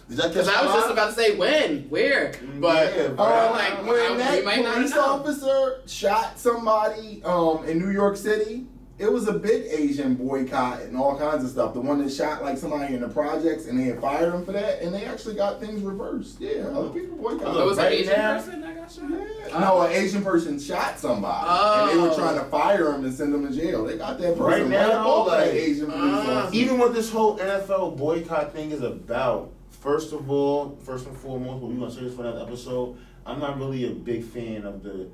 Because I was just about to say when, where, but yeah, when that police officer shot somebody in New York City, it was a big Asian boycott and all kinds of stuff. The one that shot like somebody in the projects and they had fired him for that, and they actually got things reversed. Yeah, other people boycotted. It was an Asian person that got shot? Yeah. No, an Asian person shot somebody, and they were trying to fire him and send him to jail. They got that person right now. Like Asian police officer. Even what this whole NFL boycott thing is about. First and foremost, what we're gonna say this for that episode. I'm not really a big fan of the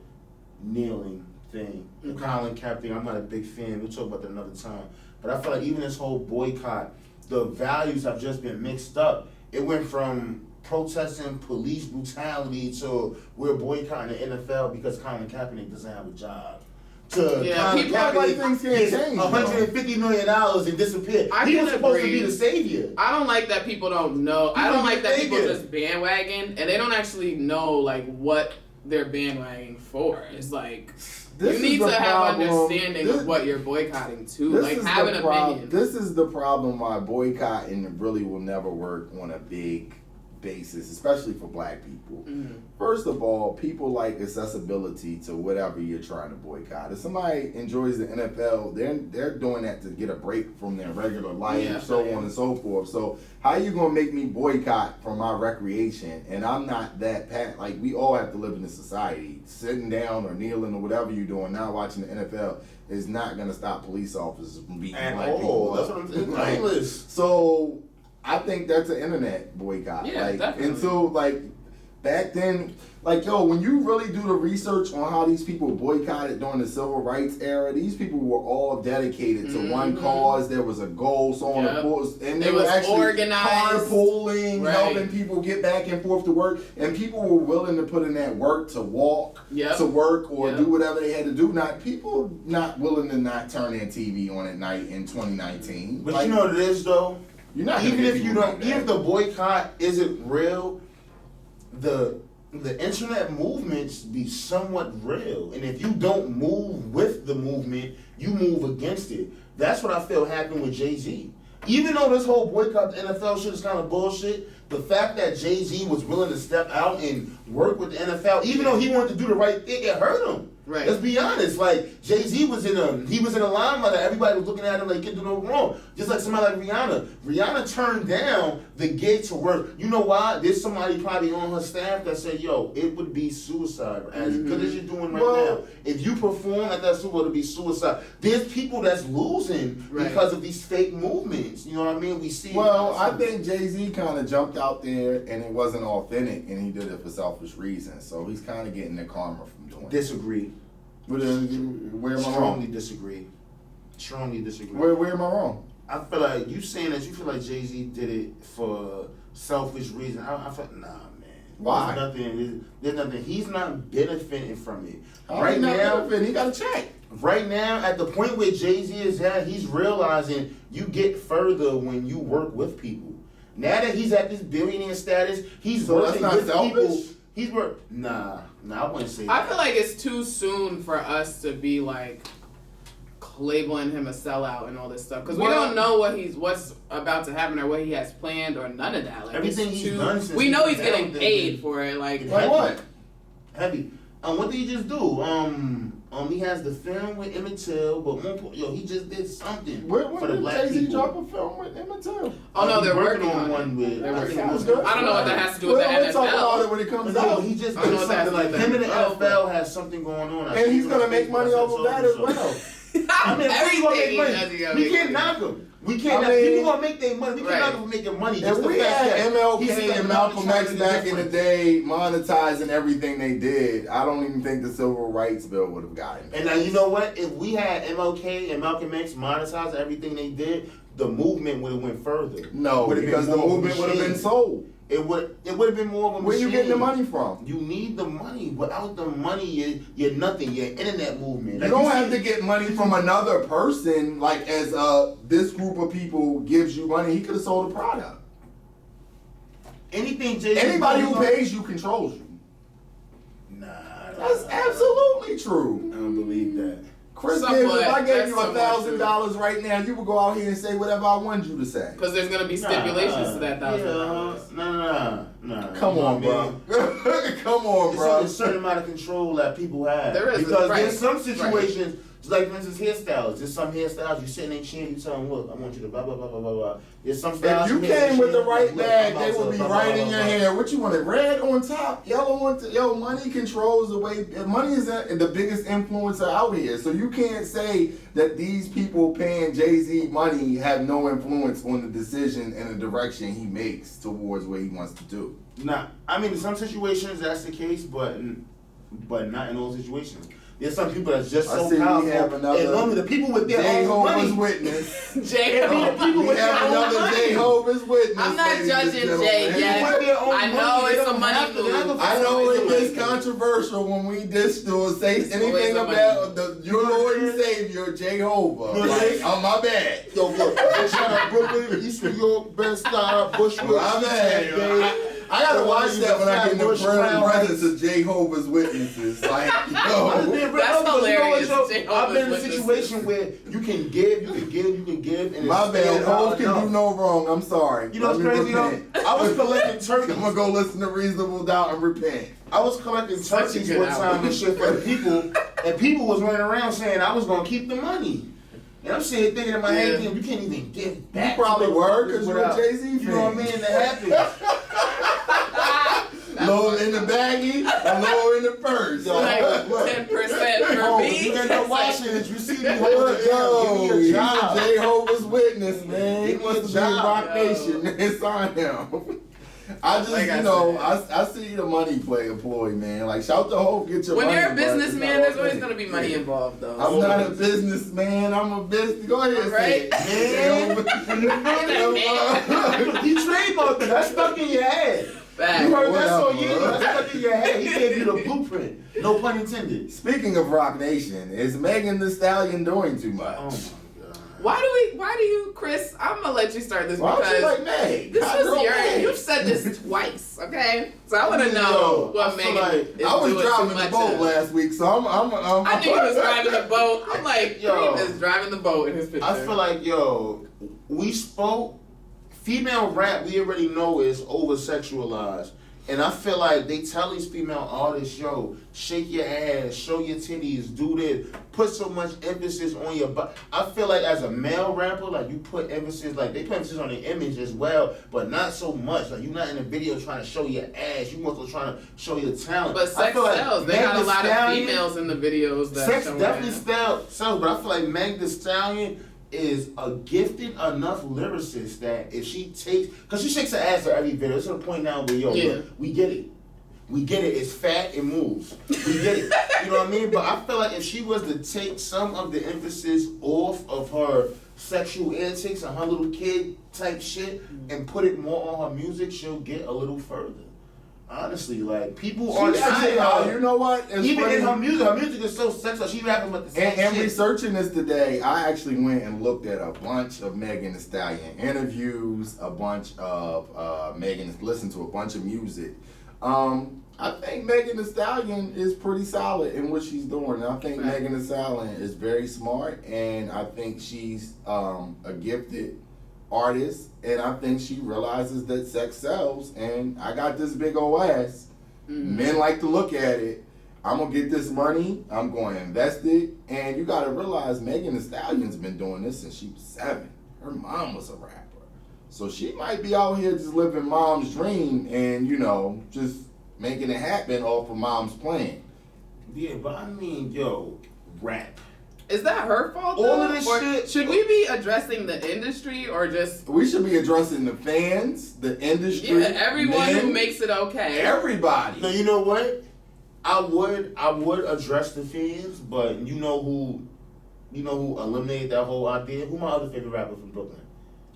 kneeling thing, the Colin Kaepernick thing. I'm not a big fan. We'll talk about that another time. But I feel like even this whole boycott, the values have just been mixed up. It went from protesting police brutality to we're boycotting the NFL because Colin Kaepernick doesn't have a job. To people act like things can't change. $150 million and disappear. He was supposed to be the savior. I don't like that people don't know. I don't like that people just bandwagon and they don't actually know like what they're bandwagoning for. It's like you need to have understanding of what you're boycotting to. Like have an opinion. This is the problem why boycotting really will never work on a big basis, especially for black people. First of all, people like accessibility to whatever you're trying to boycott. If somebody enjoys the NFL, they're doing that to get a break from their regular life, so on and so forth. So how you gonna make me boycott from my recreation? And I'm not that like we all have to live in a society. Sitting down or kneeling or whatever you're doing, not watching the NFL is not gonna stop police officers from beating black people. That's what I'm saying. So I think that's an internet boycott. Yeah, like, definitely. Until like back then, like when you really do the research on how these people boycotted during the civil rights era, these people were all dedicated to one cause. There was a goal, so on and forth, and they were actually organized, carpooling, helping people get back and forth to work, and people were willing to put in that work to walk to work or do whatever they had to do. Not people not willing to not turn their TV on at night in 2019. But like, you know what it is though. You're not even if you don't, even if the boycott isn't real, the internet movements be somewhat real, and if you don't move with the movement, you move against it. That's what I feel happened with Jay-Z. Even though this whole boycott the NFL shit is kind of bullshit, the fact that Jay-Z was willing to step out and work with the NFL, even though he wanted to do the right thing, it hurt him. Right. Let's be honest. Like Jay-Z was in a limelight. Everybody was looking at him like he couldn't do no wrong. Just like somebody like Rihanna. Rihanna turned down the gig to work. You know why? There's somebody probably on her staff that said, "Yo, it would be suicide as good as you're doing right now. If you perform at that Super Bowl, it'd be suicide." There's people that's losing because of these fake movements. You know what I mean? We see. Well, I think Jay-Z kind of jumped out there and it wasn't authentic, and he did it for selfish reasons. So he's kind of getting the karma from doing it. Disagree. Where am I wrong? Strongly disagree. Where am I wrong? I feel like you saying that you feel like Jay-Z did it for selfish reasons. I feel nah, man. Why? There's nothing. He's not benefiting from it. Right now, he got a check. Right now, at the point where Jay-Z is at, he's realizing you get further when you work with people. Now that he's at this billionaire status, he's working with people. He's Nah, I wouldn't say that. I feel like it's too soon for us to be like labeling him a sellout and all this stuff because we don't know what's about to happen or what he has planned or none of that. Like everything he's done. Since we know he's getting paid for it. Like what? Heavy. What did he just do? He has the film with Emmett Till, but he just did something for the black people. Jay-Z drop a film with Emmett Till? Oh no, they're working on one with. They're working on one. I don't know what that has to do with the NFL. We'll talk about it when it comes out. He just did something like him and the NFL has something going on. And he's gonna make money off of that as well. I mean, we can't knock him. We can't. People gonna make their money. We can't knock them for making money. If we had MLK and Malcolm X back in the day monetizing everything they did, I don't even think the civil rights bill would have gotten. And now you know what? If we had MLK and Malcolm X monetize everything they did, the movement would have went further. No, because the movement would have been sold. It would have been more of a machine. Where you getting the money from? You need the money. Without the money, you're nothing. You're internet movement. You don't have to get money from another person. Like as this group of people gives you money, he could have sold a product. Anybody who pays you controls you. Nah, that's absolutely true. I don't believe that. Chris Gibbs, if I gave you $1,000 right now, you would go out here and say whatever I wanted you to say. Because there's going to be stipulations to that $1,000. No. Come on, bro. Come on, bro. There's a certain amount of control that people have. There is, because right. there's some situations, like for instance, hairstyles. There's some hairstyles you sit in their chair and you tell them, look, I want you to blah, blah, blah, blah, blah, blah. There's some styles. If you came with the right bag, look, they would be right in your hair. What you wanted? Red on top, yellow on top. Yo, money controls the way. Money is the biggest influencer out here. So you can't say that these people paying Jay-Z money have no influence on the decision and the direction he makes towards what he wants to do. Nah, I mean, in some situations that's the case, but not in all situations. There's some people that's just so powerful. We have another and only the people with their own money. Witness. J-Ho. We have another Jehovah's Witness. I'm not judging Jay yet. I know it's a money move. I know it gets controversial when we diss or say anything about your Lord and Savior, Jehovah. Like, oh, my bad. Yo, look, shout out Brooklyn, East New York, Bed-Stuy, Bushwick. My bad. I gotta watch that when I get in the presence of Jehovah's Witnesses. Like, yo. That's hilarious. I've been in a situation where you can give, and my bad. Hope can do no wrong. I'm sorry. You know what's crazy though? I was collecting turkeys. I'm gonna go listen to Reasonable Doubt and repent. I was collecting turkeys one time and shit for the people, and people was running around saying I was gonna keep the money. And I'm sitting thinking in my head, you can't even give back. You probably were because you're a Jay-Z fan. You know what I mean? That happens. Lower in the baggie and lower in the purse. Yo, like 10% for me. You end up watching it. You see me holding it down. Give me a job. Jehovah's Witness, man. He Give me a must be in job, Rock Nation. It's on him. I just, like I see the money play a ploy, man. Like, shout to Hope, get your when money. When you're a businessman, there's always going to be money involved, though. I'm not a businessman. I'm a business. Go ahead, right? He trademarked that. That's stuck in your head. Fact. You heard that song, yeah? That's stuck in your head. He gave you the blueprint. No pun intended. Speaking of Rock Nation, is Megan Thee Stallion doing too much? Oh my God. Why do you, Chris? I'm gonna let you start this because like Meg? This was you've said this twice, okay? So I want to know what Megan is I was doing driving too the much boat of. last week, so I knew he was driving the boat. I'm like, yo, he is driving the boat in his picture. I feel like, yo, we spoke. Female rap, we already know is over sexualized. And I feel like they tell these female artists, yo, shake your ass, show your titties, do this, put so much emphasis on your body. I feel like as a male rapper, like you put emphasis, like they put emphasis on the image as well, but not so much. Like you're not in a video trying to show your ass, you also trying to show your talent. But sex sells. They got a lot of females in the videos that sex show definitely sells, but I feel like Meg Thee Stallion is a gifted enough lyricist that if she takes, because she shakes her ass for every video, it's to the point now where, yo, look, we get it. We get it. It's fat, it moves. We get it. You know what I mean? But I feel like if she was to take some of the emphasis off of her sexual antics and her little kid type shit and put it more on her music, she'll get a little further. Honestly, like people are. You know what? It's even funny. In her music is so sexual. She rapping with the same and shit. Researching this today, I actually went and looked at a bunch of Megan Thee Stallion interviews, a bunch of listened to a bunch of music. I think Megan Thee Stallion is pretty solid in what she's doing. I think Megan Thee Stallion is very smart, and I think she's a gifted artist, and I think she realizes that sex sells, and I got this big old ass. Mm-hmm. Men like to look at it. I'm gonna get this money, I'm going to invest it, and you gotta realize Megan Thee Stallion's been doing this since she was 7. Her mom was a rapper. So she might be out here just living mom's dream and, just making it happen off of mom's plan. Yeah, but I mean, yo, rap. Is that her fault, though? All of this shit. Should we be addressing the industry or just... We should be addressing the fans, the industry, everyone who makes it okay. Everybody. No, you know what? I would address the fans, but you know who eliminated that whole idea? Who my other favorite rapper from Brooklyn?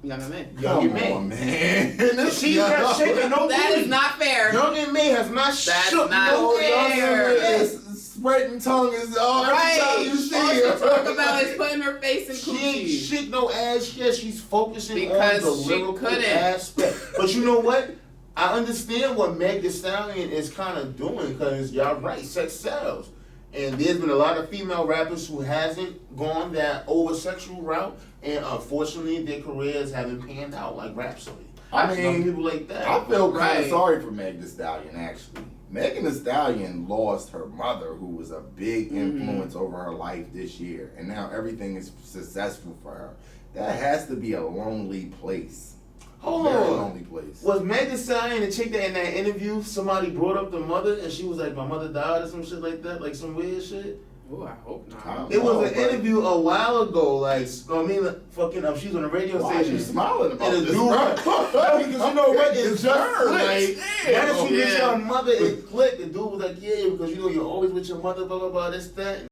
Young M.A. Young M.A. She's not shaking no That is not fair. Young M.A. has not shook no fair. Spreading tongue is all right. Every time you see all her. she talk about is putting her face in coochie. She ain't shit no ass yet. She's focusing because on the lyrical aspect. But you know what? I understand what Meg Thee Stallion is kind of doing because y'all right, sex sells. And there's been a lot of female rappers who hasn't gone that over-sexual route, and unfortunately their careers haven't panned out like Rhapsody. I mean, people like that. I feel kind of sorry for Meg Thee Stallion, actually. Megan Thee Stallion lost her mother, who was a big influence over her life this year, and now everything is successful for her. That has to be a lonely place. Hold Very on. lonely place. Was Meg Thee Stallion the chick that in that interview somebody brought up the mother and she was like, my mother died or some shit like that, like some weird shit? Oh, I hope not. It was an interview a while ago, like, I mean, fucking, she was on a radio Why station. are you smiling about and this, dude, because you know what, it's just like, Yeah. now that you with your mother, it clicked. The dude was like, yeah, because you know you're always with your mother, blah, blah, blah, this, that.